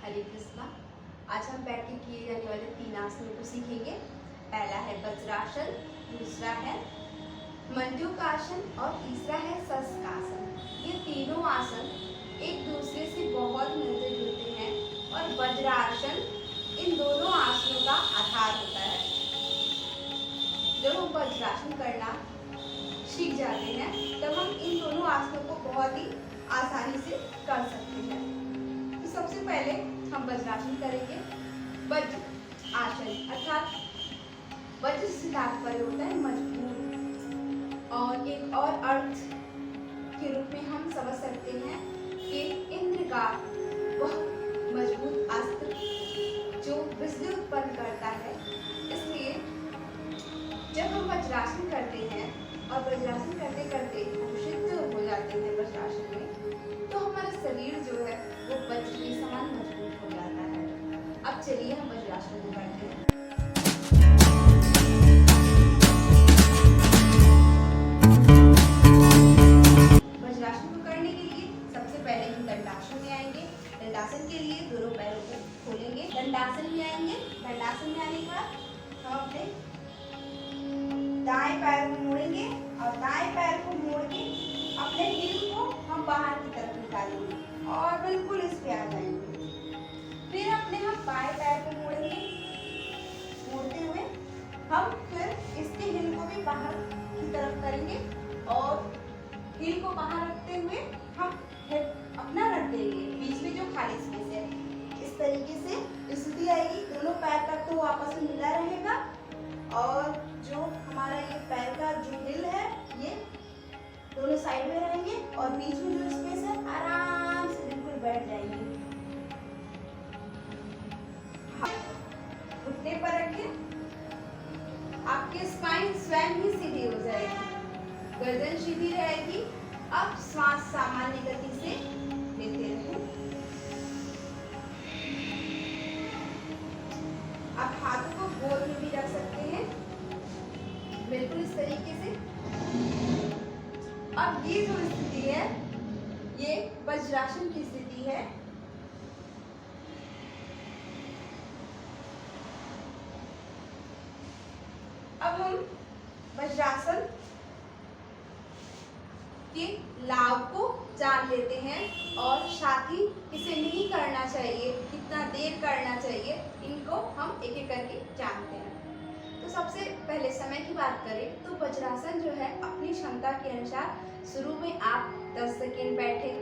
हरे कृष्णा। आज हम बैठ के किए जाने वाले 3 आसनों को सीखेंगे। पहला है वज्रासन, दूसरा है मंडूकासन और तीसरा है शशकासन। ये तीनों आसन एक दूसरे से बहुत मिलते जुलते हैं और वज्रासन इन दोनों आसनों का आधार होता है। जब हम वज्रासन करना सीख जाते हैं तब हम इन दोनों आसनों को बहुत ही आसानी से कर सकते हैं। तो सबसे पहले हम वज्रासन करेंगे। वज्र आसन अर्थात वज्र से तात्पर्य होता है मजबूत, और एक और अर्थ के रूप में हम समझ सकते हैं कि इंद्र का वह मजबूत अस्त्र जो बिजली उत्पन्न करता है। इसलिए जब हम वज्रासन करते हैं और वज्रासन करते करते सिद्ध हो जाते हैं वज्रासन में, तो हमारा शरीर जो है वो वज्र के समान मजबूत हो जाता है। अब चलिए हम वज्रासन को करते हैं। वज्रासन को करने के लिए सबसे पहले हम दंडासन में आएंगे। दंडासन के लिए दोनों पैरों को खोलेंगे, दंडासन में आएंगे। दंडासन में आने के बाद हम अपने दाएं पैर को मोड़ेंगे और दाएं पैर को मोड़ के अपने हील को हम बाहर की तरफ निकालेंगे और बिल्कुल इस पे आ जाएंगे। फिर अपने हम बाएं पैर को मोड़ेंगे, मोड़ते हुए हम फिर इसके हील को भी बाहर की तरफ करेंगे और हील को बाहर रखते हुए हम अपना रख देंगे बीच में जो खाली स्पेस है। इस तरीके से स्थिति आएगी। दोनों पैर का तो आपस में मिला रहेगा और जो हमारा ये पैर का जो हिल है ये दोनों साइड में रहेंगे और बीच में जो स्पेस है आराम से बिल्कुल बैठ जाएंगे। घुटने पर रखें, आपकी स्पाइन स्वयं ही सीधी हो जाएगी, गर्दन सीधी रहेगी। अब श्वास सामान्य गति से लेते रहें। आप हाथों को गोल में भी रख सकते हैं, बिल्कुल इस तरीके से। अब ये जो स्थिति है ये वज्रासन की स्थिति है। अब हम वज्रासन के लाभ को जान लेते हैं और साथ ही इसे नहीं करना चाहिए, कितना देर करना चाहिए, इनको हम एक एक करके जानते हैं। तो सबसे पहले समय की बात करें तो वज्रासन जो है अपनी क्षमता के अनुसार शुरू में आप 10 सेकेंड बैठे,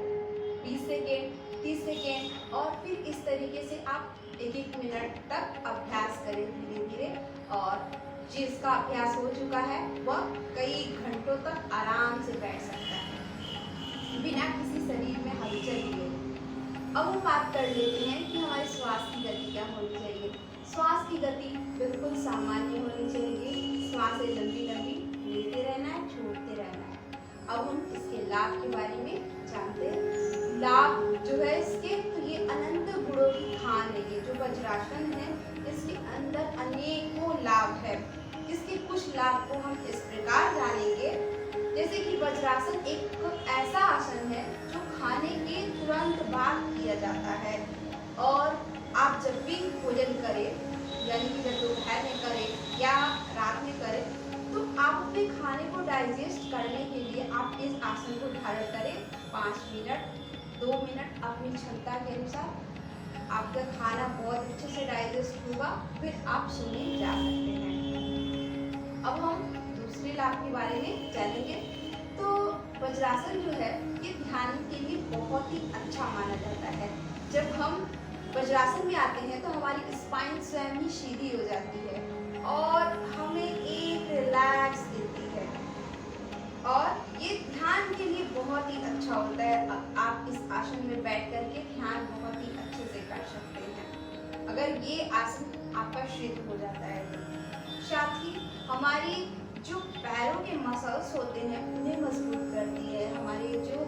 20 सेकेंड, 30 सेकेंड और फिर इस तरीके से आप 1-1 मिनट तक अभ्यास करें धीरे धीरे। और जिसका अभ्यास हो चुका है वह कई घंटों तक आराम से बैठ सकता है बिना किसी शरीर में हलचल लिए। अब हम बात कर लेते हैं कि हमारे श्वास की गति क्या होनी चाहिए। श्वास की गति बिल्कुल सामान्य होनी चाहिए। श्वास लंबी लंबी लेते रहना है, छोड़ते रहना है। अब हम इसके लाभ के बारे में जानते हैं। लाभ जो है इसके, तो ये अनंत गुणों की खान है। ये जो वज्रासन है इसके अंदर अनेकों लाभ है। इसके कुछ लाभ को हम इस प्रकार जानेंगे, जैसे कि वज्रासन एक ऐसा आसन है जो खाने के तुरंत बाद किया जाता है। और आप जब भी भोजन करें, यानी कि जब दोपहर में करें या रात में करें, तो आप अपने खाने को डाइजेस्ट करने के लिए आप इस आसन को धारण करें। 5 मिनट, 2 मिनट अपनी क्षमता के अनुसार आपका खाना बहुत अच्छे से डाइजेस्ट होगा, फिर आप सोने जा सकते हैं। अब हम दूसरे लाभ के बारे में जानेंगे। तो वज्रासन जो है ये ध्यान के लिए बहुत ही अच्छा माना जाता है। जब हम वज्रासन में आते हैं तो हमारी स्पाइन स्वयं ही सीधी हो जाती है और हमें एक रिलैक्स देती है और ये ध्यान के लिए बहुत ही अच्छा होता है। आप इस आसन में बैठ करके ध्यान बहुत ही अच्छे से कर सकते हैं अगर ये आसन आपका सिद्ध हो जाता है तो। साथ ही हमारी जो पैरों के मसल्स होते हैं उन्हें मजबूत करती है। हमारे जो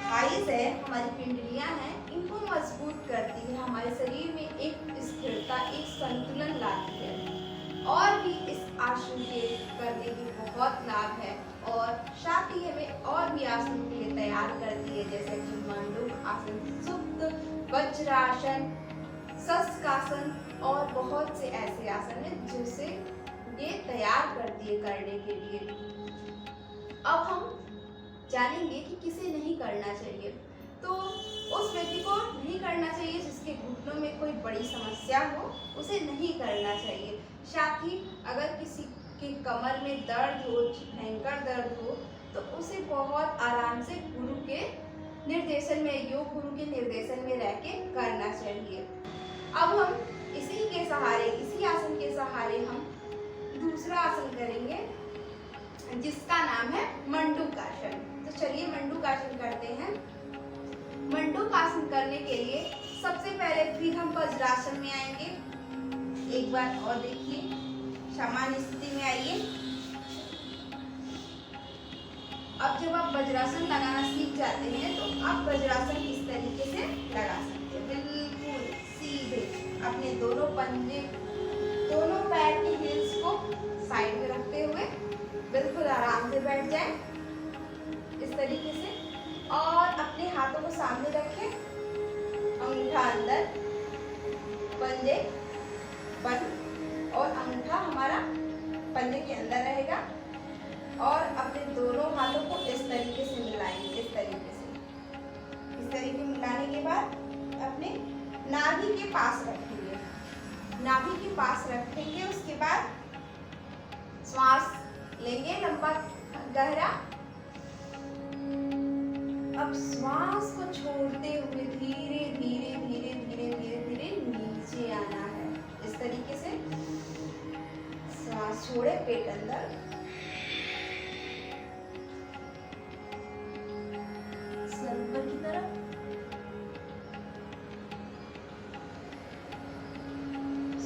थाइस है, हमारी पिंडलियां हैं, इनको मजबूत करती है। हमारे शरीर में एक स्थिरता, एक संतुलन लाती है। और भी इस आसन के करने के बहुत लाभ है और साथ ही हमें और भी आसन के लिए तैयार करती है, जैसे कि मंडूक आसन, सुप्त, वज्रासन, शस्त्रासन और बहुत से ऐसे आसन हैं जिसे ये तैयार करती है करने के लिए। अब हम जानेंगे कि किसे नहीं करना चाहिए। तो उस व्यक्ति को नहीं करना चाहिए जिसके घुटनों में कोई बड़ी समस्या हो, उसे नहीं करना चाहिए। साथ ही अगर किसी के कमर में दर्द हो, भयंकर दर्द हो, तो उसे बहुत आराम से गुरु के निर्देशन में, योग गुरु के निर्देशन में रह के करना चाहिए। अब हम इसी के सहारे, इसी आसन के सहारे हम दूसरा आसन करेंगे जिसका नाम है मंडूकासन। तो चलिए मंडूकासन करते हैं। मंडूकासन करने के लिए सबसे पहले फिर हम वज्रासन में आएंगे। एक बार और देखिए, सामान्य स्थिति में आइए। अब जब आप वज्रासन लगाना सीख जाते हैं तो आप वज्रासन इस तरीके से लगा सकते हैं, बिल्कुल सीधे अपने दोनों पंजे, दोनों पैर की हील्स को साइड में रखते हुए बिल्कुल आराम से बैठ जाएं इस तरीके से, और अपने हाथों को सामने रखें, अंगूठा अंदर, पंजे बंद और अंगूठा हमारा पंजे के अंदर रहेगा, और अपने दोनों हाथों को इस तरीके से मिलाएंगे। इस तरीके मिलाने के बाद अपने नाभि के पास रखेंगे। नाभि के पास रखेंगे, उसके बाद श्वास लेंगे लंबा गहरा। अब श्वास को छोड़ते हुए धीरे धीरे धीरे धीरे धीरे धीरे नीचे आना है। इस तरीके से श्वास छोड़े, पेट अंदर, सर ऊपर की तरफ।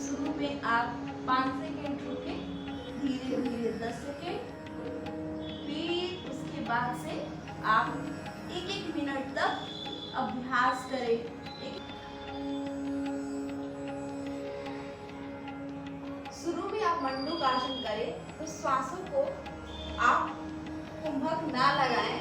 शुरू में आप 5 सेकेंड रुके, धीरे धीरे 10 सेकेंड, फिर उसके बाद से आप 1-1 मिनट तक अभ्यास करें। शुरू में आप मंडूकासन करें तो श्वासों को आप कुंभक ना लगाएं,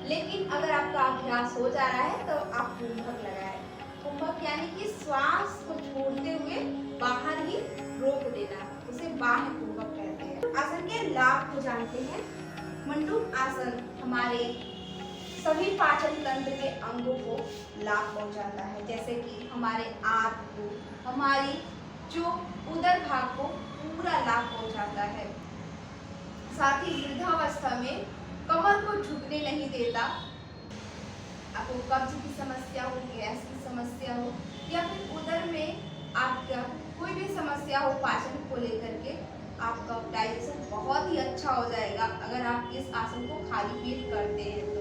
लेकिन अगर आपका अभ्यास हो जा रहा है तो आप कुंभक लगाएं। कुंभक यानी कि श्वास को छोड़ते हुए बाहर ही रोक देना, उसे बाह्य कुंभक कहते हैं। आसन के लाभ को जानते हैं। मंडूक आसन हमारे सभी पाचन तंत्र के अंगों को लाभ पहुंचाता है, जैसे कि हमारे आंत को, हमारी जो उदर भाग को पूरा लाभ पहुंचाता है। साथ ही वृद्धावस्था में कमर को झुकने नहीं देता। आपको कब्ज की समस्या हो, गैस की समस्या हो, या फिर उदर में आपका कोई भी समस्या हो पाचन को लेकर के, आपका डाइजेशन बहुत ही अच्छा हो जाएगा अगर आप इस आसन को खाली पेट करते हैं। तो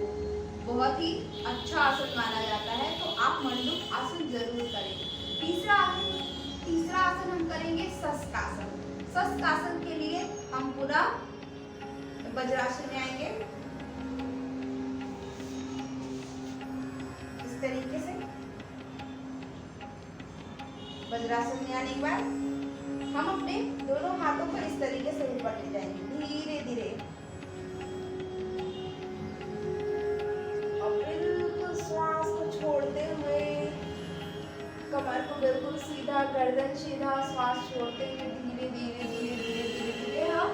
बहुत ही अच्छा आसन माना जाता है, तो आप मंडूक आसन जरूर करें। तीसरा आसन हम करेंगे शस्त्रासन। शस्त्रासन के लिए हम पूरा वज्रासन में आएंगे इस तरीके से। वज्रासन में आने के बाद हम अपने दोनों हाथों को इस तरीके से ऊपर ले जाएंगे धीरे धीरे, और बिल्कुल श्वास को छोड़ते हुए कमर को बिल्कुल सीधा, गर्दन सीधा, श्वास छोड़ते हुए धीरे धीरे धीरे धीरे धीरे धीरे हम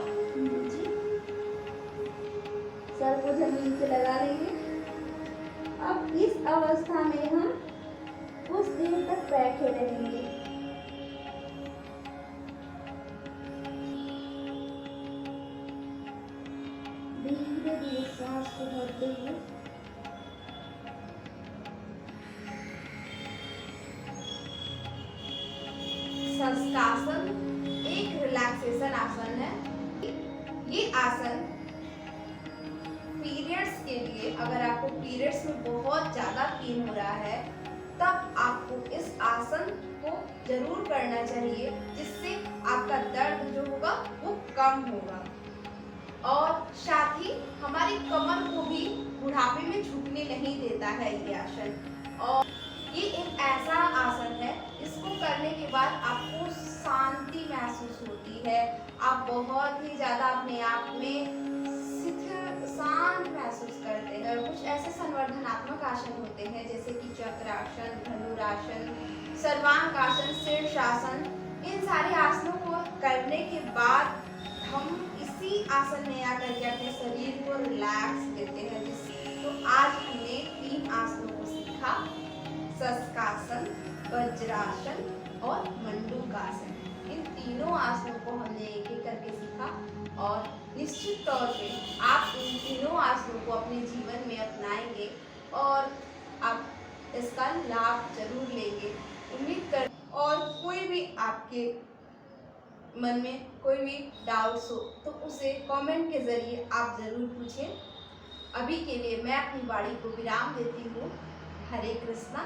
सर को जमीन से लगा लेंगे। अब इस अवस्था में हम कुछ देर तक बैठे रहेंगे। धीरे धीरे श्वास को भरते हुए शस्त्रासन एक रिलैक्सेशन आसन है। ये आसन पीरियड्स के लिए, अगर आपको पीरियड्स में बहुत ज्यादा पेन हो रहा है तब आपको इस आसन को जरूर करना चाहिए, जिससे आपका दर्द जो होगा वो कम होगा। और साथ ही हमारी कमर को भी बुढ़ापे में झुकने नहीं देता है ये आसन। और ये एक ऐसा आसन है, इसको करने के बाद आपको शांति महसूस होती है। आप बहुत ही ज़्यादा अपने आप में स्थिर, शांत महसूस करते हैं। कुछ ऐसे संवर्धनात्मक आसन होते हैं जैसे कि चक्रासन, धनुरासन, सर्वांगासन, शीर्षासन, इन सारे आसनों को करने के बाद हम इसी आसन में आकर के अपने शरीर को रिलैक्स देते हैं। तो आज हमने 3 आसनों को सीखा, शशकासन, वज्रासन और मंडूकासन। इन तीनों आसनों को हमने एक एक करके सीखा और निश्चित तौर पे आप इन तीनों आसनों को अपने जीवन में अपनाएंगे और आप इसका लाभ जरूर लेंगे। उम्मीद कर, और कोई भी आपके मन में कोई भी डाउट्स हो तो उसे कमेंट के ज़रिए आप ज़रूर पूछें। अभी के लिए मैं अपनी वाणी को विराम देती हूँ। हरे कृष्णा।